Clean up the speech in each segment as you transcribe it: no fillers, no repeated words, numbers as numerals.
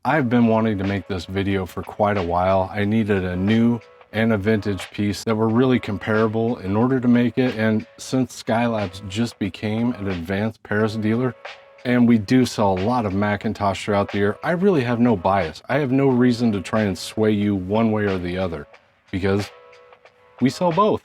I've been wanting to make this video for quite a while. I needed a new and a vintage piece that were really comparable in order to make it. And since Skylabs just became an Advance Paris dealer, and we do sell a lot of McIntosh throughout the year, I really have no bias. I have no reason to try and sway you one way or the other because we sell both.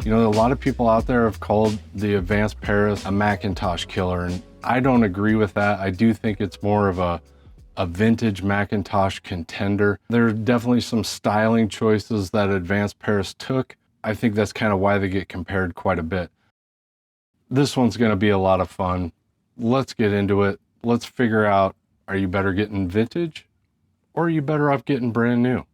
You know, a lot of people out there have called the Advance Paris a McIntosh killer, and I don't agree with that. I do think it's more of a vintage McIntosh contender. There are definitely some styling choices that Advance Paris took. I think that's kind of why they get compared quite a bit. This one's going to be a lot of fun. Let's get into it. Let's figure out, are you better getting vintage or are you better off getting brand new?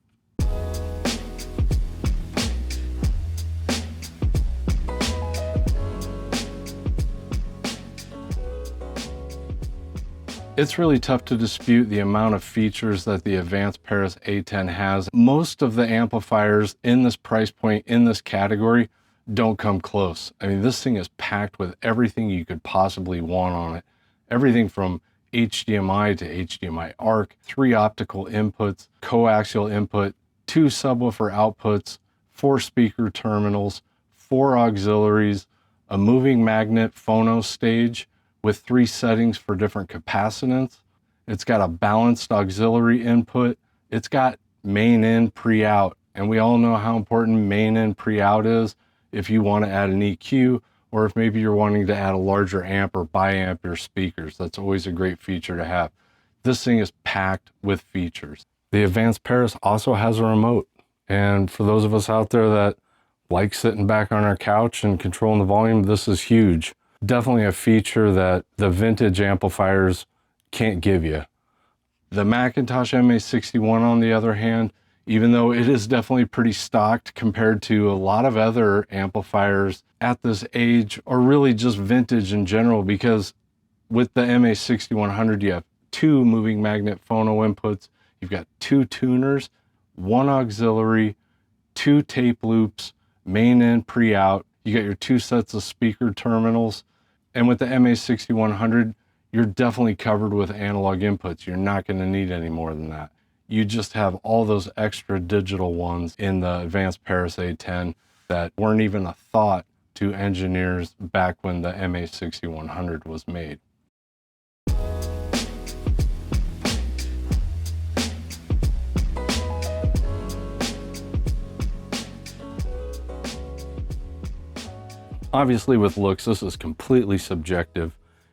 It's really tough to dispute the amount of features that the Advance Paris A10 has. Most of the amplifiers in this price point, in this category, don't come close. I mean, this thing is packed with everything you could possibly want on it. Everything from HDMI to HDMI ARC, 3 optical inputs, coaxial input, 2 subwoofer outputs, 4 speaker terminals, 4 auxiliaries, a moving magnet phono stage, with 3 settings for different capacitance. It's got a balanced auxiliary input. It's got main in, pre-out. And we all know how important main in, pre-out is if you want to add an EQ, or if maybe you're wanting to add a larger amp or biamp your speakers. That's always a great feature to have. This thing is packed with features. The Advance Paris also has a remote. And for those of us out there that like sitting back on our couch and controlling the volume, this is huge. Definitely a feature that the vintage amplifiers can't give you. The McIntosh MA61, on the other hand, even though it is definitely pretty stocked compared to a lot of other amplifiers at this age, or really just vintage in general, because with the MA6100, you have 2 moving magnet phono inputs, you've got 2 tuners, 1 auxiliary, 2 tape loops, main in, pre-out, you got your 2 sets of speaker terminals. And with the MA6100, you're definitely covered with analog inputs. You're not going to need any more than that. You just have all those extra digital ones in the Advance Paris A10 that weren't even a thought to engineers back when the MA6100 was made. Obviously with looks, this is completely subjective.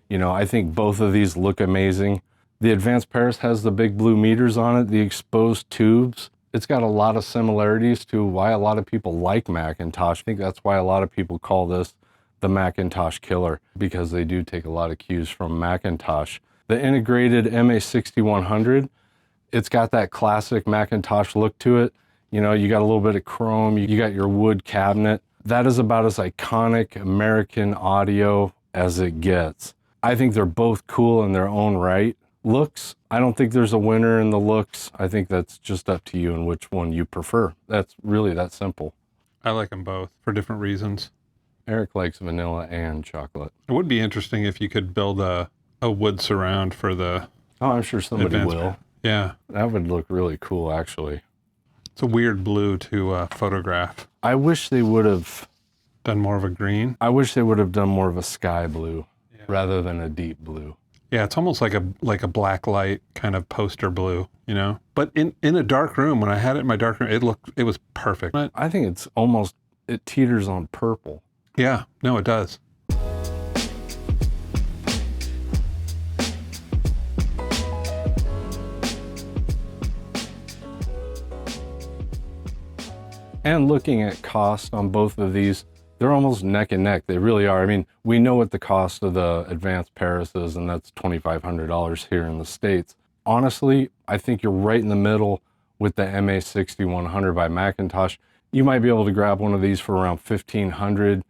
You know, I think both of these look amazing. The Advance Paris has the big blue meters on it, the exposed tubes. It's got a lot of similarities to why a lot of people like McIntosh. I think that's why a lot of people call this the McIntosh killer, because they do take a lot of cues from McIntosh. The integrated MA6100, it's got that classic McIntosh look to it. You know, you got a little bit of chrome, you got your wood cabinet. That is about as iconic American audio as it gets. I think they're both cool in their own right. Looks, I don't think there's a winner in the looks. I think that's just up to you and which one you prefer. That's really that simple. I like them both for different reasons. Eric likes vanilla and chocolate. It would be interesting if you could build a wood surround for the... Oh, I'm sure somebody will. Yeah. That would look really cool, actually. It's a weird blue to photograph. I wish they would have done more of a green. I wish they would have done more of a sky blue rather than a deep blue. Yeah, it's almost like a black light kind of poster blue, you know? But in a dark room, when I had it in my dark room, it was perfect. I think it's almost, it teeters on purple. Yeah, no, it does. And looking at cost on both of these, they're almost neck and neck. They really are. I mean, we know what the cost of the Advance Paris is, and that's $2,500 here in the States. Honestly, I think you're right in the middle with the MA6100 by McIntosh. You might be able to grab one of these for around $1,500,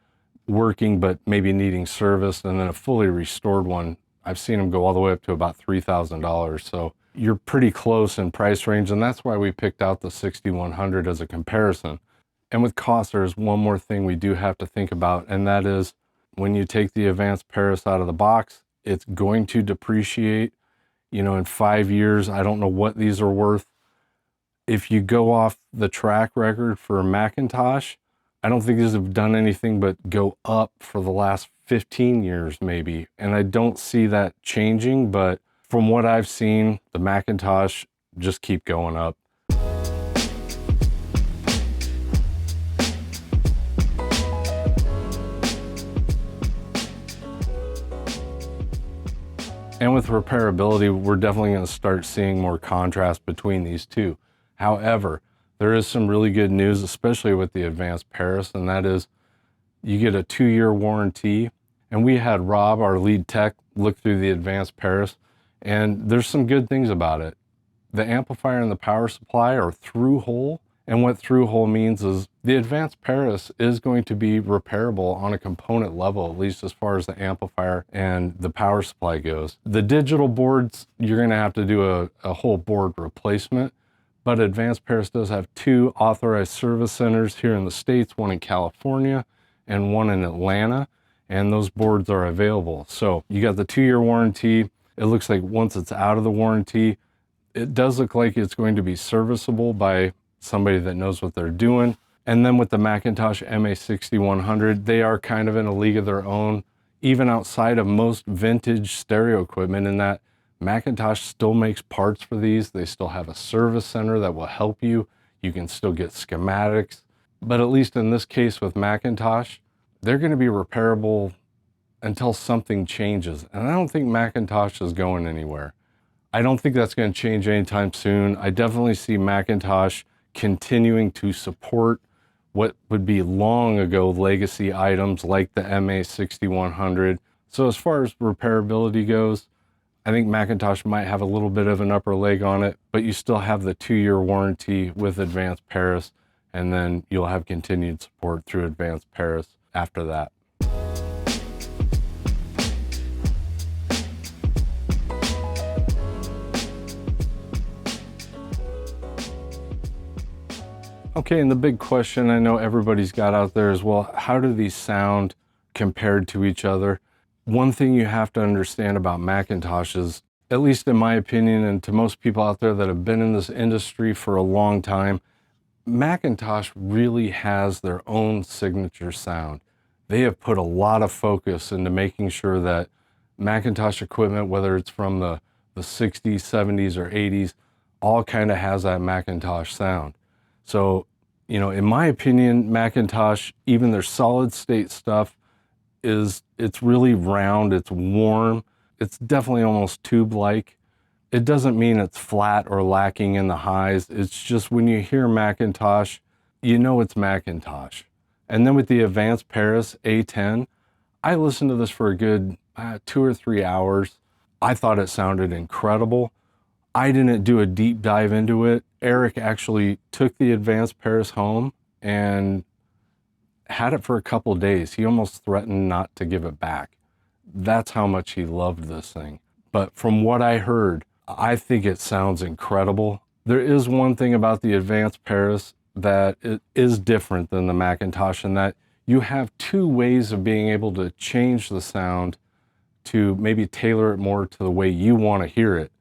working but maybe needing service, and then a fully restored one, I've seen them go all the way up to about $3,000. So you're pretty close in price range, and that's why we picked out the 6100 as a comparison. And with cost, there's one more thing we do have to think about, and that is when you take the Advance Paris out of the box, it's going to depreciate. You know, in 5 years, I don't know what these are worth. If you go off the track record for McIntosh, I don't think these have done anything but go up for the last 15 years maybe. And I don't see that changing, but from what I've seen, the McIntosh just keep going up. And with repairability, we're definitely going to start seeing more contrast between these two. However, there is some really good news, especially with the Advance Paris, and that is you get a 2-year warranty. And we had Rob, our lead tech, look through the Advance Paris, and there's some good things about it. The amplifier and the power supply are through hole. And what through hole means is the Advance Paris is going to be repairable on a component level, at least as far as the amplifier and the power supply goes. The digital boards, you're going to have to do a whole board replacement, but Advance Paris does have 2 authorized service centers here in the States, one in California and one in Atlanta, and those boards are available. So you got the 2-year warranty. It looks like once it's out of the warranty, it does look like it's going to be serviceable by somebody that knows what they're doing. And then with the McIntosh MA 6100, they are kind of in a league of their own, even outside of most vintage stereo equipment, in that McIntosh still makes parts for these. They still have a service center that will help you. You can still get schematics. But at least in this case with McIntosh, they're going to be repairable until something changes. And I don't think McIntosh is going anywhere. I don't think that's going to change anytime soon. I definitely see McIntosh continuing to support what would be long ago legacy items like the MA 6100. So as far as repairability goes, I think McIntosh might have a little bit of an upper leg on it, but you still have the 2-year warranty with Advance Paris, and then you'll have continued support through Advance Paris after that. Okay, and the big question I know everybody's got out there is, well, how do these sound compared to each other? One thing you have to understand about McIntosh is, at least in my opinion, and to most people out there that have been in this industry for a long time, McIntosh really has their own signature sound. They have put a lot of focus into making sure that McIntosh equipment, whether it's from the 60s, 70s, or 80s, all kind of has that McIntosh sound. So, you know, in my opinion, McIntosh, even their solid state stuff, it's really round, it's warm, it's definitely almost tube-like. It doesn't mean it's flat or lacking in the highs. It's just when you hear McIntosh, you know it's McIntosh. And then with the Advance Paris A10, I listened to this for a good 2 or 3 hours. I thought it sounded incredible. I didn't do a deep dive into it. Eric actually took the Advance Paris home and had it for a couple days. He almost threatened not to give it back. That's how much he loved this thing. But from what I heard, I think it sounds incredible. There is one thing about the Advance Paris that it is different than the McIntosh, in that you have 2 ways of being able to change the sound to maybe tailor it more to the way you want to hear it.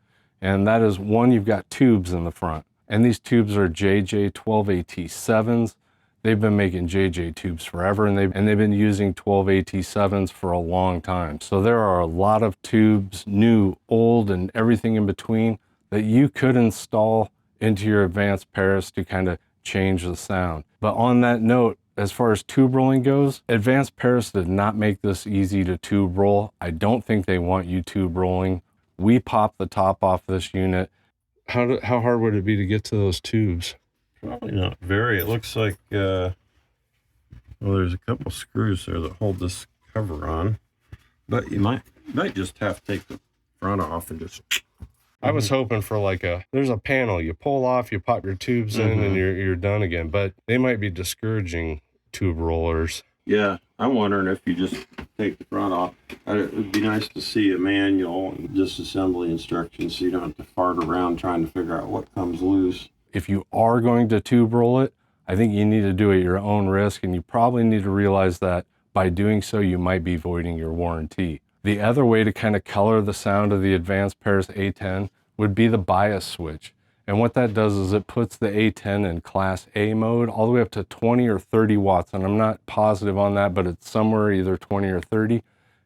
And that is, one, you've got tubes in the front. And these tubes are JJ12AT7s. They've been making JJ tubes forever, and they've been using 12AT7s for a long time. So there are a lot of tubes, new, old, and everything in between, that you could install into your Advance Paris to kind of change the sound. But on that note, as far as tube rolling goes, Advance Paris did not make this easy to tube roll. I don't think they want you tube rolling. We popped the top off this unit. How hard would it be to get to those tubes? Probably not very. It looks like, well, there's a couple screws there that hold this cover on, but you might just have to take the front off and just. I was hoping for like there's a panel, you pull off, you pop your tubes in, and you're done again. But they might be discouraging tube rollers. Yeah, I'm wondering if you just take the front off. It would be nice to see a manual and disassembly instructions so you don't have to fart around trying to figure out what comes loose. If you are going to tube roll it, I think you need to do it at your own risk, and you probably need to realize that by doing so, you might be voiding your warranty. The other way to kind of color the sound of the Advance Paris A10 would be the bias switch. And what that does is it puts the A10 in Class A mode all the way up to 20 or 30 watts. And I'm not positive on that, but it's somewhere either 20 or 30.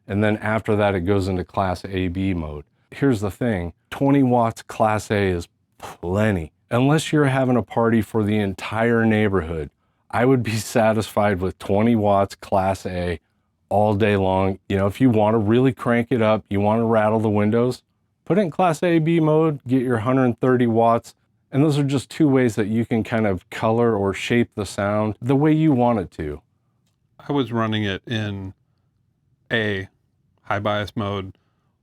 And then after that, it goes into Class AB mode. Here's the thing, 20 watts Class A is plenty. Unless you're having a party for the entire neighborhood, I would be satisfied with 20 watts Class A all day long. You know, if you want to really crank it up, you want to rattle the windows, put it in Class AB mode, get your 130 watts. And those are just two ways that you can kind of color or shape the sound the way you want it to. I was running it in A, high bias mode,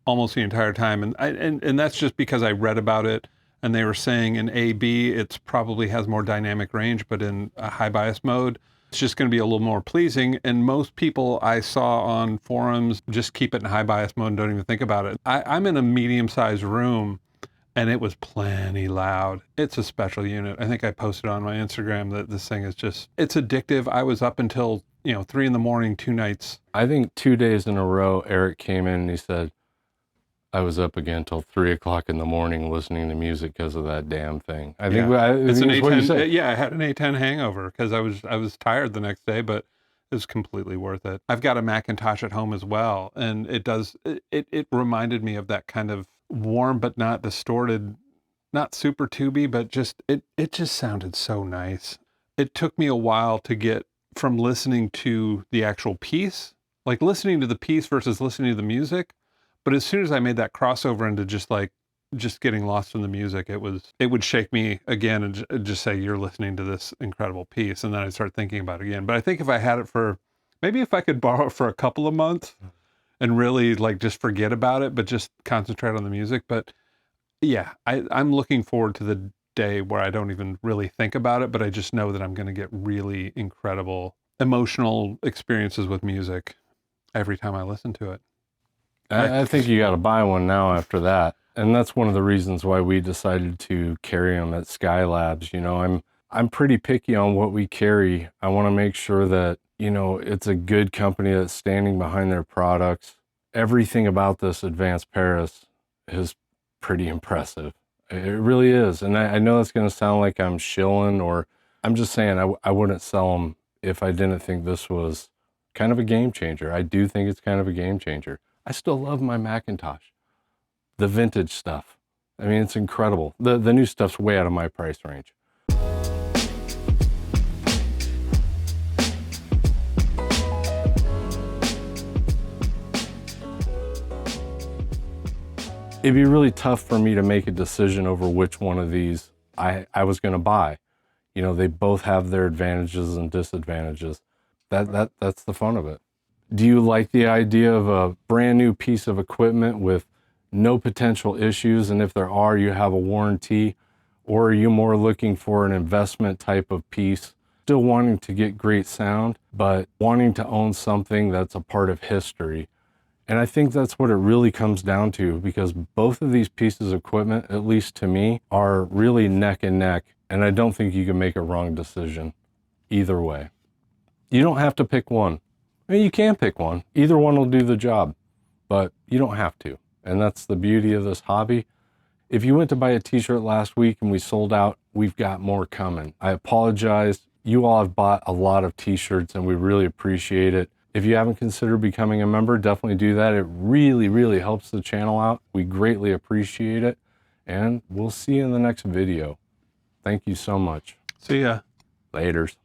almost the entire time. And that's just because I read about it and they were saying in AB, it's probably has more dynamic range, but in a high bias mode, it's just going to be a little more pleasing. And most people I saw on forums just keep it in high bias mode and don't even think about it. I'm in a medium-sized room and it was plenty loud. It's a special unit. I think I posted on my Instagram that this thing is just, it's addictive. I was up until, 3 in the morning, 2 nights. I think 2 days in a row, Eric came in and he said, I was up again till 3 o'clock in the morning listening to music because of that damn thing. I think It's an it's what you said. A10. Yeah, I had an A10 hangover because I was tired the next day, but it was completely worth it. I've got a McIntosh at home as well, and it reminded me of that kind of warm but not distorted, not super tubey, but just it just sounded so nice. It took me a while to get from listening to the actual piece, like listening to the piece versus listening to the music. But as soon as I made that crossover into just getting lost in the music, it would shake me again and just say, you're listening to this incredible piece. And then I'd start thinking about it again. But I think if I had it maybe if I could borrow it for a couple of months and really like just forget about it, but just concentrate on the music. But yeah, I'm looking forward to the day where I don't even really think about it, but I just know that I'm going to get really incredible emotional experiences with music every time I listen to it. I think you got to buy one now after that. And that's one of the reasons why we decided to carry them at Skylabs. I'm pretty picky on what we carry. I want to make sure that, it's a good company that's standing behind their products. Everything about this Advance Paris is pretty impressive. It really is. And I know it's going to sound like I'm shilling, or I'm just saying I wouldn't sell them if I didn't think this was kind of a game changer. I do think it's kind of a game changer. I still love my McIntosh, the vintage stuff. I mean, it's incredible. The new stuff's way out of my price range. It'd be really tough for me to make a decision over which one of these I was going to buy. They both have their advantages and disadvantages. That's the fun of it. Do you like the idea of a brand new piece of equipment with no potential issues, and if there are, you have a warranty? Or are you more looking for an investment type of piece, still wanting to get great sound, but wanting to own something that's a part of history? And I think that's what it really comes down to, because both of these pieces of equipment, at least to me, are really neck and neck, and I don't think you can make a wrong decision either way. You don't have to pick one. I mean, you can pick one. Either one will do the job, but you don't have to. And that's the beauty of this hobby. If you went to buy a t-shirt last week and we sold out, we've got more coming. I apologize. You all have bought a lot of t-shirts and we really appreciate it. If you haven't considered becoming a member, definitely do that. It really, really helps the channel out. We greatly appreciate it. And we'll see you in the next video. Thank you so much. See ya. Laters.